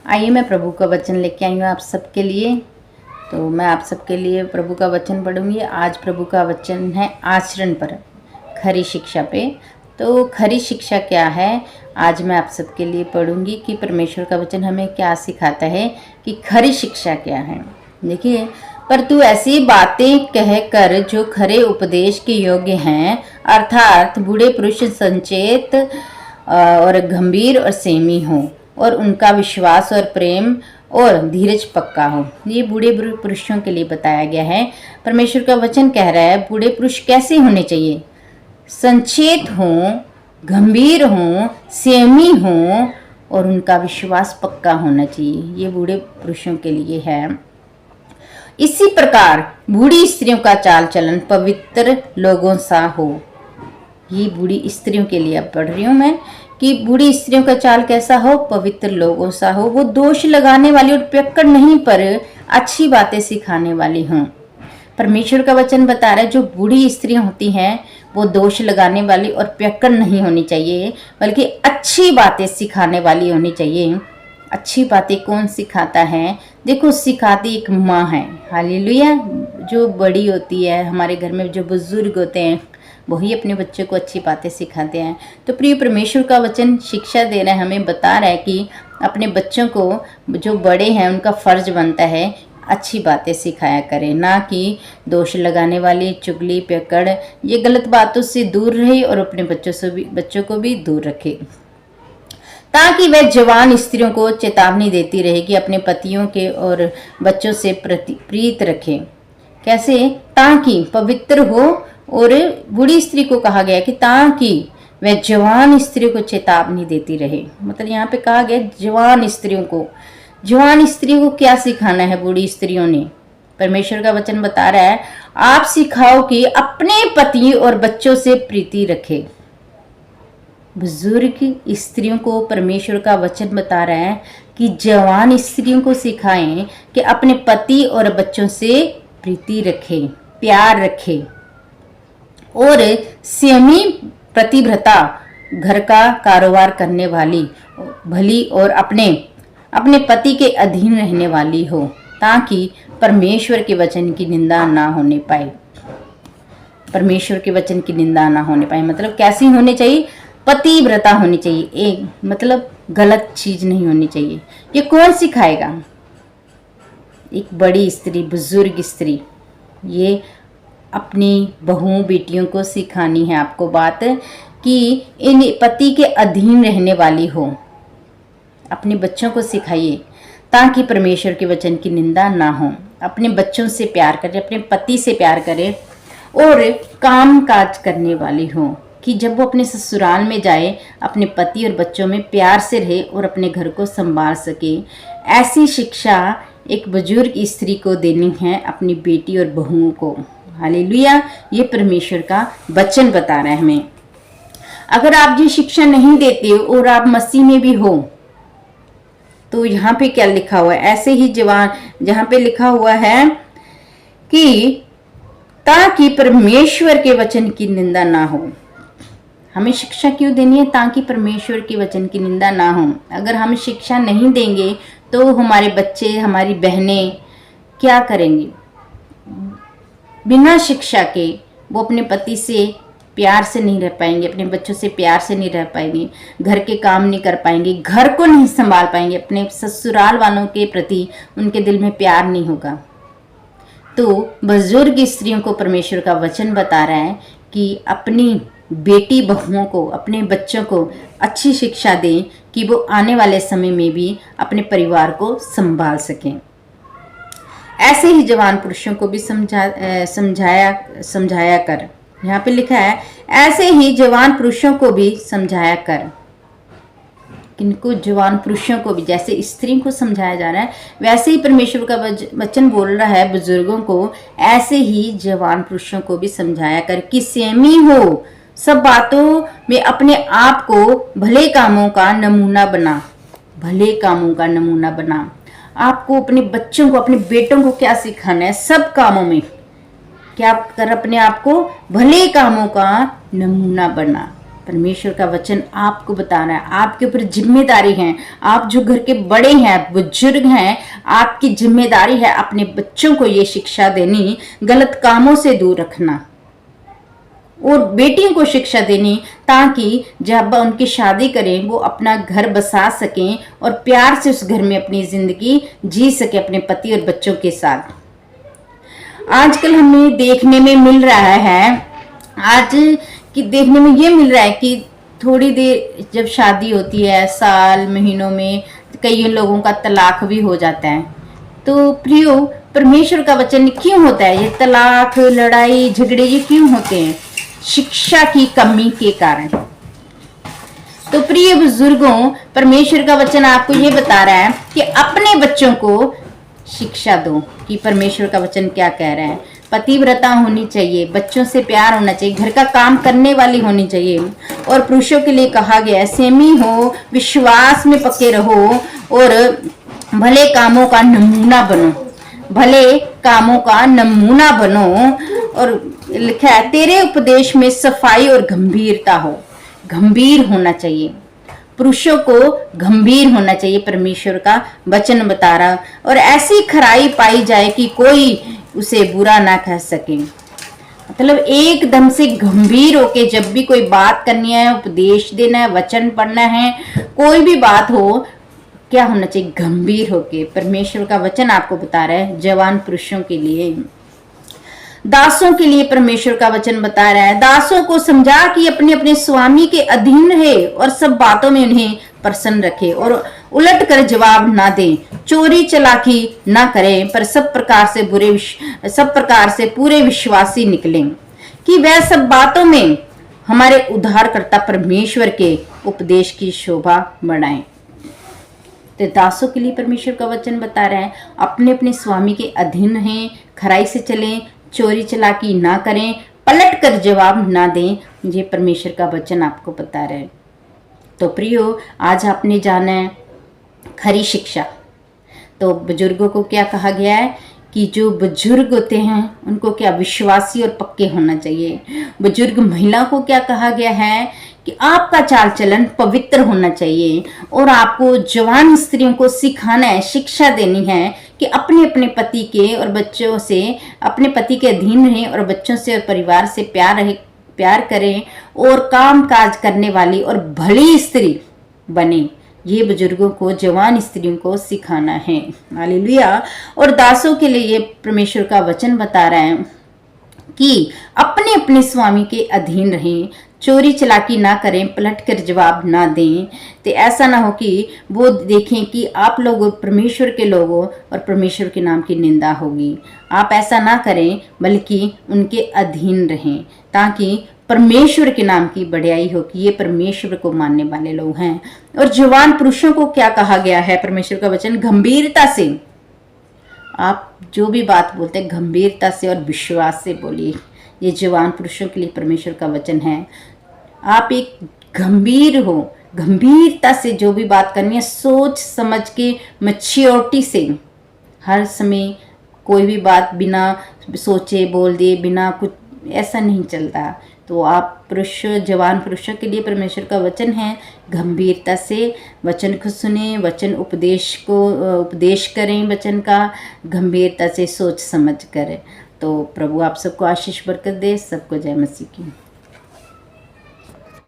आइए मैं प्रभु का वचन लेके आई हूँ आप सबके लिए। तो मैं आप सबके लिए प्रभु का वचन पढ़ूंगी। आज प्रभु का वचन है आचरण पर, खरी शिक्षा पे। तो खरी शिक्षा क्या है, आज मैं आप सबके लिए पढ़ूंगी कि परमेश्वर का वचन हमें क्या सिखाता है कि खरी शिक्षा क्या है। देखिए, पर तू ऐसी बातें कह कर जो खरे उपदेश के योग्य हैं, अर्थात बूढ़े पुरुष संचेत और गंभीर और सेमी हो, और उनका विश्वास और प्रेम और धीरज पक्का हो। ये बूढ़े पुरुषों के लिए बताया गया है। परमेश्वर का वचन कह रहा है बूढ़े पुरुष कैसे होने चाहिए, संचेत हों, गंभीर हों, सेमी हों और उनका विश्वास पक्का होना चाहिए। ये बूढ़े पुरुषों के लिए है। इसी प्रकार बूढ़ी स्त्रियों का चाल चलन पवित्र लोगों सा हो। ये बूढ़ी स्त्रियों के लिए अब पढ़ रही हूँ मैं कि बूढ़ी स्त्रियों का चाल कैसा हो, पवित्र लोगों सा हो। वो दोष लगाने वाली और पियक्कड़ नहीं, पर अच्छी बातें सिखाने वाली हों। परमेश्वर का वचन बता रहा है जो बूढ़ी स्त्रियां होती हैं वो दोष लगाने वाली और पियक्कड़ नहीं होनी चाहिए, बल्कि अच्छी बातें सिखाने वाली होनी चाहिए। अच्छी बातें कौन सिखाता है? देखो, सिखाती एक माँ है। हालेलुया। जो बड़ी होती है हमारे घर में, जो बुजुर्ग होते हैं, वही अपने बच्चों को अच्छी बातें सिखाते हैं। तो प्रिय, परमेश्वर का वचन शिक्षा दे रहा है, हमें बता रहा है कि अपने बच्चों को, जो बड़े हैं, उनका फर्ज बनता है अच्छी बातें सिखाया करें, ना कि दोष लगाने वाली, चुगली, पियक्कड़, ये गलत बातों से दूर रहे और अपने बच्चों को भी दूर रखे, ताकि वह जवान स्त्रियों को चेतावनी देती रहे कि अपने पतियों के और बच्चों से प्रीत रखें। कैसे? ताकि पवित्र हो। और बूढ़ी स्त्री को कहा गया कि ताकि वह जवान स्त्रियों को चेतावनी देती रहे। मतलब यहाँ पे कहा गया जवान स्त्रियों को। जवान स्त्रियों को क्या सिखाना है बूढ़ी स्त्रियों ने? परमेश्वर का वचन बता रहा है आप सिखाओ कि अपने पति और बच्चों से प्रीति रखे। बुजुर्ग स्त्रियों को परमेश्वर का वचन बता रहा है कि जवान स्त्रियों को सिखाएं कि अपने पति और बच्चों से प्रीति रखें, प्यार रखें। और संयमी, प्रतिव्रता, घर का कारोबार करने वाली, भली और अपने पति के अधीन रहने वाली हो, ताकि परमेश्वर के वचन की निंदा ना होने पाए। परमेश्वर के वचन की निंदा ना होने पाए मतलब कैसी होनी चाहिए? पतिव्रता होनी चाहिए। एक मतलब गलत चीज नहीं होनी चाहिए। ये कौन सिखाएगा? एक बड़ी स्त्री, बुजुर्ग स्त्री, ये अपनी बहू बेटियों को सिखानी है आपको बात कि इन पति के अधीन रहने वाली हो। अपने बच्चों को सिखाइए ताकि परमेश्वर के वचन की निंदा ना हो। अपने बच्चों से प्यार करें, अपने पति से प्यार करें और काम काज करने वाली हो, कि जब वो अपने ससुराल में जाए अपने पति और बच्चों में प्यार से रहे और अपने घर को संभाल सके। ऐसी शिक्षा एक बुजुर्ग स्त्री को देनी है अपनी बेटी और बहुओं को। हालेलुया। ये परमेश्वर का वचन बता रहा है हमें। अगर आप ये शिक्षा नहीं देते हो और आप मसीह में भी हो, तो यहाँ पे क्या लिखा हुआ है? ऐसे ही जवान, जहाँ पे लिखा हुआ है कि ताकि परमेश्वर के वचन की निंदा ना हो। हमें शिक्षा क्यों देनी है? ताकि परमेश्वर के वचन की निंदा ना हो। अगर हम शिक्षा नहीं देंगे तो हमारे बच्चे, हमारी बहनें क्या करेंगे? बिना शिक्षा के वो अपने पति से प्यार से नहीं रह पाएंगे, अपने बच्चों से प्यार से नहीं रह पाएंगे, घर के काम नहीं कर पाएंगे, घर को नहीं संभाल पाएंगे, अपने ससुराल वालों के प्रति उनके दिल में प्यार नहीं होगा। तो बुजुर्ग स्त्रियों को परमेश्वर का वचन बता रहा है कि अपनी बेटी बहुओं को, अपने बच्चों को अच्छी शिक्षा दें कि वो आने वाले समय में भी अपने परिवार को संभाल सकें। ऐसे ही जवान पुरुषों को भी समझाया कर। यहाँ पे लिखा है ऐसे ही जवान पुरुषों को भी समझाया कर। किनको? जवान पुरुषों को भी। जैसे स्त्री को समझाया जा रहा है, वैसे ही परमेश्वर का वचन बोल रहा है बुजुर्गों को, ऐसे ही जवान पुरुषों को भी समझाया कर कि संयमी हो, सब बातों में अपने आप को भले कामों का नमूना बना। भले कामों का नमूना बना। आपको अपने बच्चों को, अपने बेटों को क्या सिखाना है? सब कामों में क्या कर अपने आप को भले कामों का नमूना बना। परमेश्वर का वचन आपको बता रहा है, आपके ऊपर जिम्मेदारी है। आप जो घर के बड़े हैं, बुजुर्ग हैं, आपकी जिम्मेदारी है अपने बच्चों को ये शिक्षा देनी, गलत कामों से दूर रखना, और बेटियों को शिक्षा देनी, ताकि जब उनकी शादी करें वो अपना घर बसा सकें और प्यार से उस घर में अपनी जिंदगी जी सके अपने पति और बच्चों के साथ। आजकल हमें देखने में मिल रहा है, देखने में ये मिल रहा है कि थोड़ी देर जब शादी होती है, साल महीनों में कई लोगों का तलाक भी हो जाता है। तो प्रियो, परमेश्वर का वचन क्यों होता है ये तलाक, लड़ाई झगड़े ये क्यों होते हैं? शिक्षा की कमी के कारण। तो प्रिय बुजुर्गों, परमेश्वर का वचन आपको ये बता रहा है कि अपने बच्चों को शिक्षा दो कि परमेश्वर का वचन क्या कह रहा है। पतिव्रता होनी चाहिए, बच्चों से प्यार होना चाहिए, घर का काम करने वाली होनी चाहिए। और पुरुषों के लिए कहा गया है, संयमी हो, विश्वास में पक्के रहो और भले कामों का नमूना बनो, भले कामों का नमूना बनो। और लिखा है, तेरे उपदेश में सफाई और गंभीरता हो। गंभीर होना चाहिए, पुरुषों को गंभीर होना चाहिए, परमेश्वर का वचन बता रहा। और ऐसी खराई पाई जाए कि कोई उसे बुरा ना कह सके। मतलब एकदम से गंभीर होके जब भी कोई बात करनी है, उपदेश देना है, वचन पढ़ना है, कोई भी बात हो, क्या होना चाहिए? गंभीर होके। परमेश्वर का वचन आपको बता रहा है जवान पुरुषों के लिए, दासों के लिए परमेश्वर का वचन बता रहा है, दासों को समझा कि अपने अपने स्वामी के अधीन रहे और सब बातों में उन्हें प्रसन्न रखे और उलट कर जवाब ना दें, चोरी चलाकी ना करें, पर सब प्रकार से पूरे विश्वासी निकलें, कि वह सब बातों में हमारे उद्धारकर्ता परमेश्वर के उपदेश की शोभा बढ़ाएं। तो दासों के लिए परमेश्वर का वचन बता रहा है, अपने अपने स्वामी के अधीन रहें, खराई से चलें, चोरी चलाकी ना करें, पलट कर जवाब ना दें। ये परमेश्वर का वचन आपको बता रहे हैं। तो प्रियो, आज आपने जाना है खरी शिक्षा। तो बुजुर्गों को क्या कहा गया है कि जो बुजुर्ग होते हैं उनको क्या विश्वासी और पक्के होना चाहिए। बुजुर्ग महिला को क्या कहा गया है कि आपका चाल चलन पवित्र होना चाहिए। और आपको जवान स्त्रियों को सिखाना है, शिक्षा देनी है कि अपने अपने पति के और बच्चों से, अपने पति के अधीन रहें और बच्चों से और परिवार से प्यार करें और काम काज करने वाली और भली स्त्री बने। ये बुजुर्गों को, जवान स्त्रियों को सिखाना है। हालेलुया। और दासों के लिए ये परमेश्वर का वचन बता रहा है कि अपने अपने स्वामी के अधीन रहें, चोरी चलाकी ना करें, पलट कर जवाब ना दें। तो ऐसा ना हो कि वो देखें कि आप लोग परमेश्वर के लोगों और परमेश्वर के नाम की निंदा होगी। आप ऐसा ना करें, बल्कि उनके अधीन रहें, ताकि परमेश्वर के नाम की बढ़ाई हो कि ये परमेश्वर को मानने वाले लोग हैं। और जवान पुरुषों को क्या कहा गया है? परमेश्वर का वचन, गंभीरता से आप जो भी बात बोलते हैं गंभीरता से और विश्वास से बोलिए। ये जवान पुरुषों के लिए परमेश्वर का वचन है। आप एक गंभीर हो, गंभीरता से जो भी बात करनी है, सोच समझ के, मैच्योरिटी से, हर समय कोई भी बात बिना सोचे बोल दिए, बिना कुछ, ऐसा नहीं चलता। तो आप जवान पुरुषों के लिए परमेश्वर का वचन है, गंभीरता से वचन को सुने, वचन उपदेश करें, वचन का गंभीरता से सोच समझ करें। तो प्रभु आप सबको आशीष बरकत दे। सबको जय मसीह की।